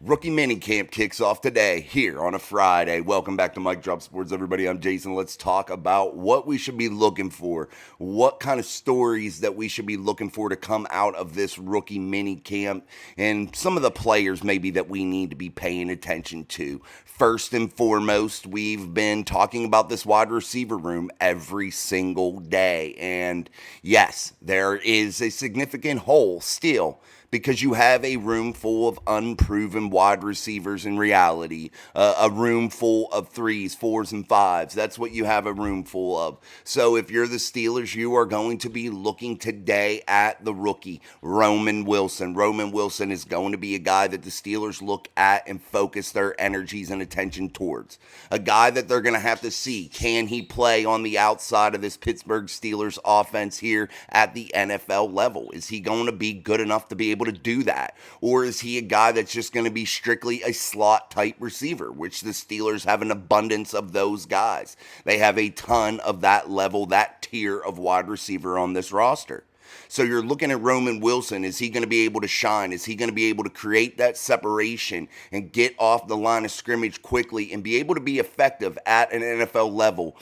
Rookie minicamp kicks off today here on a Friday. Welcome back to Mike Drop Sports, everybody. I'm Jason. Let's talk about what we should be looking for, what kind of stories that we should be looking for to come out of this rookie minicamp, and some of the players maybe that we need to be paying attention to. First and foremost, we've been talking about this wide receiver room every single day. And yes, there is a significant hole still, because you have a room full of unproven wide receivers in reality, a room full of threes, fours, and fives. That's what you have a room full of. So if you're the Steelers, you are going to be looking today at the rookie, Roman Wilson. Roman Wilson is going to be a guy that the Steelers look at and focus their energies and attention towards. A guy that they're going to have to see, can he play on the outside of this Pittsburgh Steelers offense here at the NFL level? Is he going to be good enough to be able to do that? Or is he a guy that's just going to be strictly a slot type receiver, which the Steelers have an abundance of those guys. They have a ton of that level, that tier of wide receiver on this roster. So you're looking at Roman Wilson. Is he going to be able to shine? Is he going to be able to create that separation and get off the line of scrimmage quickly and be able to be effective at an NFL level?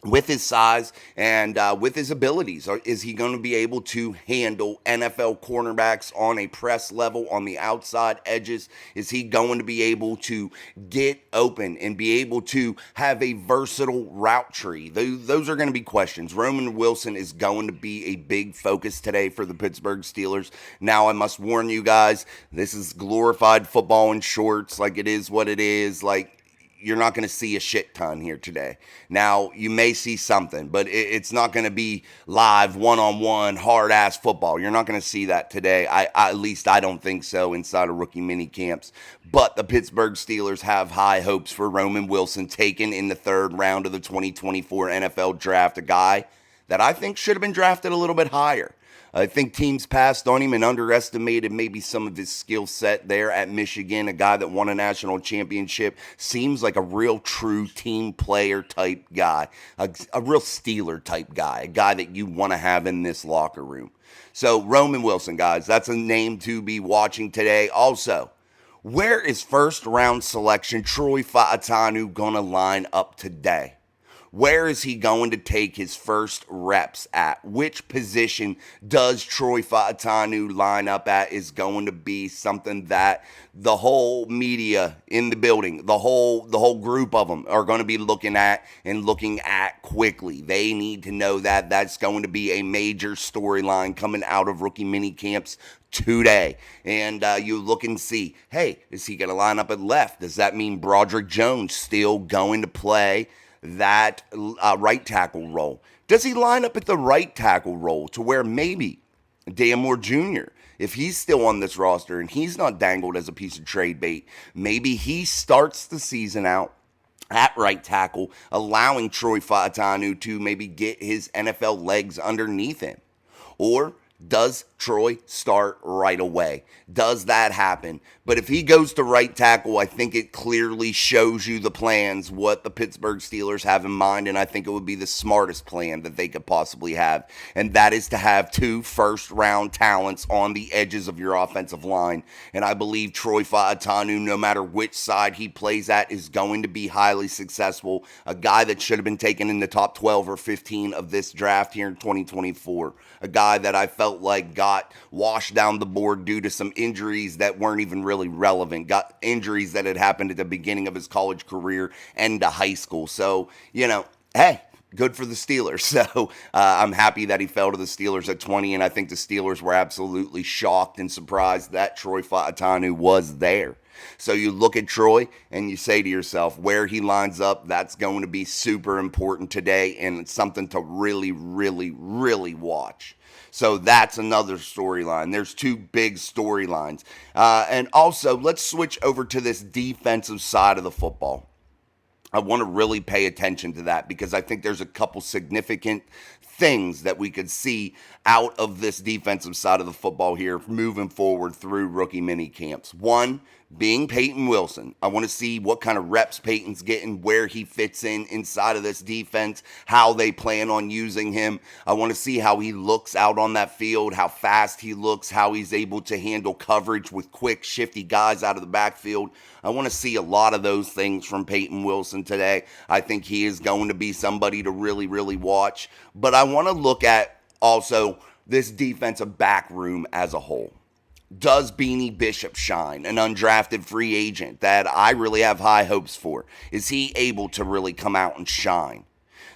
With his size and with his abilities, is he going to be able to handle NFL cornerbacks on a press level on the outside edges? Is he going to be able to get open and be able to have a versatile route tree? Those are going to be questions. Roman Wilson is going to be a big focus today for the Pittsburgh Steelers. Now, I must warn you guys, this is glorified football in shorts. Like, it is what it is. Like, you're not going to see a shit ton here today. Now, you may see something, but it's not going to be live, one-on-one, hard-ass football. You're not going to see that today. At least I don't think so inside of rookie mini camps. But the Pittsburgh Steelers have high hopes for Roman Wilson, taken in the third round of the 2024 NFL Draft, a guy that I think should have been drafted a little bit higher. I think teams passed on him and underestimated maybe some of his skill set there at Michigan. A guy that won a national championship, seems like a real true team player type guy, a real Steeler type guy, a guy that you want to have in this locker room. So Roman Wilson, guys, that's a name to be watching today. Also, where is first round selection Troy Fautanu going to line up today? Where is he going to take his first reps at? Which position does Troy Fautanu line up at is going to be something that the whole media in the building, the whole group of them are going to be looking at quickly. They need to know that that's going to be a major storyline coming out of rookie mini camps today. And you look and see, hey, is he going to line up at left? Does that mean Broderick Jones still going to play that right tackle role? Does he line up at the right tackle role to where maybe Dan Moore Jr., if he's still on this roster and he's not dangled as a piece of trade bait, maybe he starts the season out at right tackle, allowing Troy Fautanu to maybe get his NFL legs underneath him? Or does Troy start right away? Does that happen? But if he goes to right tackle, I think it clearly shows you the plans, what the Pittsburgh Steelers have in mind, and I think it would be the smartest plan that they could possibly have, and that is to have two first-round talents on the edges of your offensive line. And I believe Troy Fautanu, no matter which side he plays at, is going to be highly successful. A guy that should have been taken in the top 12 or 15 of this draft here in 2024. A guy that I felt like got washed down the board due to some injuries that weren't even really relevant. Got injuries that had happened at the beginning of his college career and to high school. So, hey, good for the Steelers. So I'm happy that he fell to the Steelers at 20, and I think the Steelers were absolutely shocked and surprised that Troy Fautanu was there. So you look at Troy and you say to yourself, where he lines up, that's going to be super important today, and it's something to really, really, really watch. So that's another storyline. There's two big storylines. And also, let's switch over to this defensive side of the football. I want to really pay attention to that because I think there's a couple significant things that we could see out of this defensive side of the football here moving forward through rookie mini camps. One, being Peyton Wilson. I want to see what kind of reps Peyton's getting, where he fits in inside of this defense, how they plan on using him. I want to see how he looks out on that field, how fast he looks, how he's able to handle coverage with quick, shifty guys out of the backfield. I want to see a lot of those things from Peyton Wilson today. I think he is going to be somebody to really, really watch. But I want to look at also this defensive back room as a whole. Does Beanie Bishop shine, an undrafted free agent that I really have high hopes for? Is he able to really come out and shine?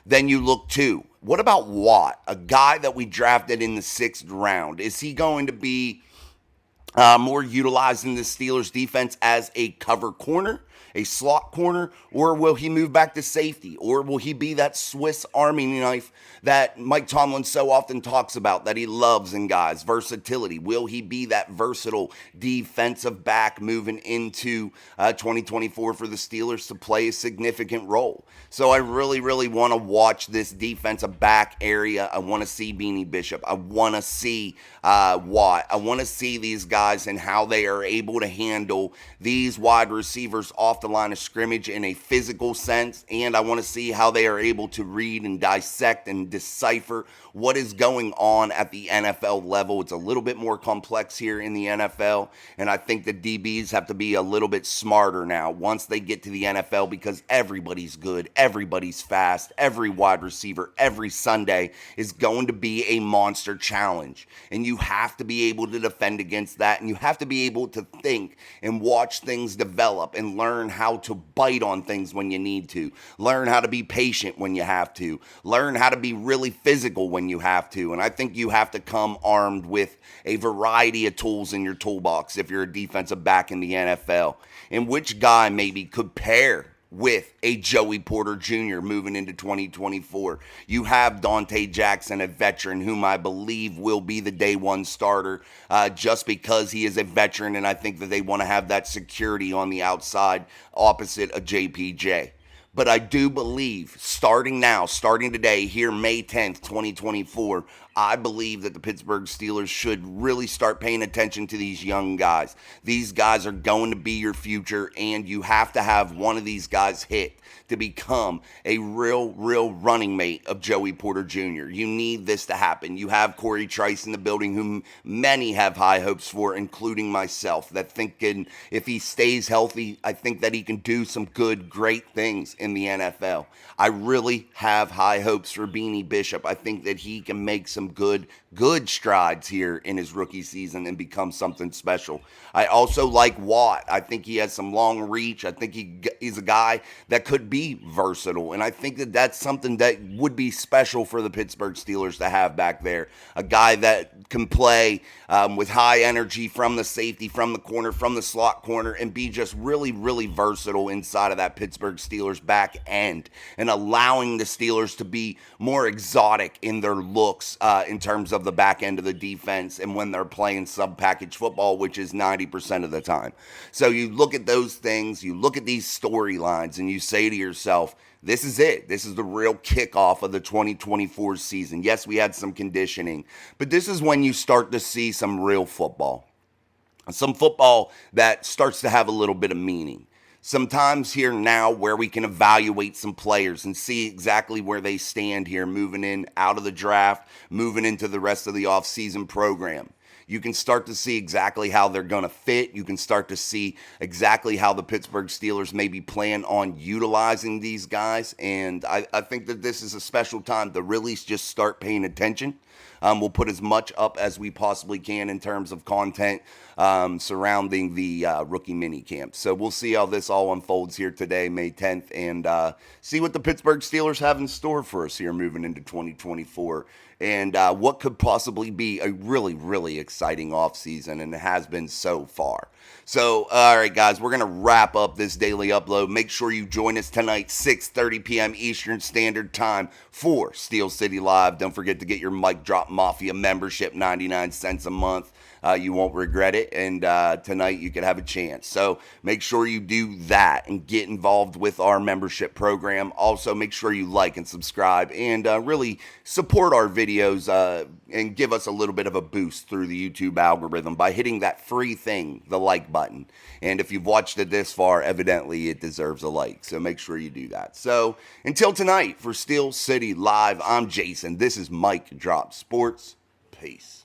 Then you look too, what about Watt, a guy that we drafted in the 6th round? Is he going to be more utilized in the Steelers defense as a cover corner, a slot corner, or will he move back to safety? Or will he be that Swiss Army knife that Mike Tomlin so often talks about, that he loves in guys, versatility? Will he be that versatile defensive back moving into 2024 for the Steelers to play a significant role? So I really, really want to watch this defensive back area. I want to see Beanie Bishop. I want to see Watt. I want to see these guys and how they are able to handle these wide receivers off the line of scrimmage in a physical sense, and I want to see how they are able to read and dissect and decipher what is going on at the NFL level. It's a little bit more complex here in the NFL, and I think the DBs have to be a little bit smarter now once they get to the NFL, because everybody's good, everybody's fast, every wide receiver every Sunday is going to be a monster challenge, and you have to be able to defend against that, and you have to be able to think and watch things develop and learn how to bite on things when you need to, learn how to be patient when you have to, learn how to be really physical when you have to. And I think you have to come armed with a variety of tools in your toolbox if you're a defensive back in the NFL. And which guy maybe could pair with a Joey Porter Jr. moving into 2024. You have Dante Jackson, a veteran whom I believe will be the day one starter just because he is a veteran, and I think that they want to have that security on the outside opposite of JPJ. But I do believe starting today, here May 10th, 2024, I believe that the Pittsburgh Steelers should really start paying attention to these young guys. These guys are going to be your future, and you have to have one of these guys hit to become a real running mate of Joey Porter Jr. You need this to happen. You have Corey Trice in the building, whom many have high hopes for, including myself, that thinking if he stays healthy, I think that he can do some great things in the NFL. I really have high hopes for Beanie Bishop. I think that he can make some good strides here in his rookie season and become something special. I also like Watt. I think he has some long reach. I think he's a guy that could be versatile, and I think that that's something that would be special for the Pittsburgh Steelers to have back there. A guy that can play with high energy from the safety, from the corner, from the slot corner, and be just really versatile inside of that Pittsburgh Steelers back end, and allowing the Steelers to be more exotic in their looks in terms of the back end of the defense and when they're playing sub-package football, which is 90% of the time. So you look at those things, you look at these storylines, and you say to yourself, this is it. This is the real kickoff of the 2024 season. Yes, we had some conditioning, but this is when you start to see some real football. Some football that starts to have a little bit of meaning. Sometimes here now where we can evaluate some players and see exactly where they stand here, moving in out of the draft, moving into the rest of the offseason program. You can start to see exactly how they're going to fit. You can start to see exactly how the Pittsburgh Steelers maybe plan on utilizing these guys. And I think that this is a special time to really just start paying attention. We'll put as much up as we possibly can in terms of content surrounding the rookie mini camp. So we'll see how this all unfolds here today, May 10th, and see what the Pittsburgh Steelers have in store for us here moving into 2024. And what could possibly be a really exciting offseason, and it has been so far. So, all right, guys, we're going to wrap up this daily upload. Make sure you join us tonight, 6:30 p.m. Eastern Standard Time for Steel City Live. Don't forget to get your Mic Drop Mafia membership, 99 cents a month. You won't regret it, and tonight you could have a chance. So make sure you do that and get involved with our membership program. Also, make sure you like and subscribe and really support our videos. videos and give us a little bit of a boost through the YouTube algorithm by hitting that free thing, the like button. And if you've watched it this far, evidently it deserves a like. So make sure you do that. So until tonight, for Steel City Live, I'm Jason. This is Mike Drop Sports. Peace.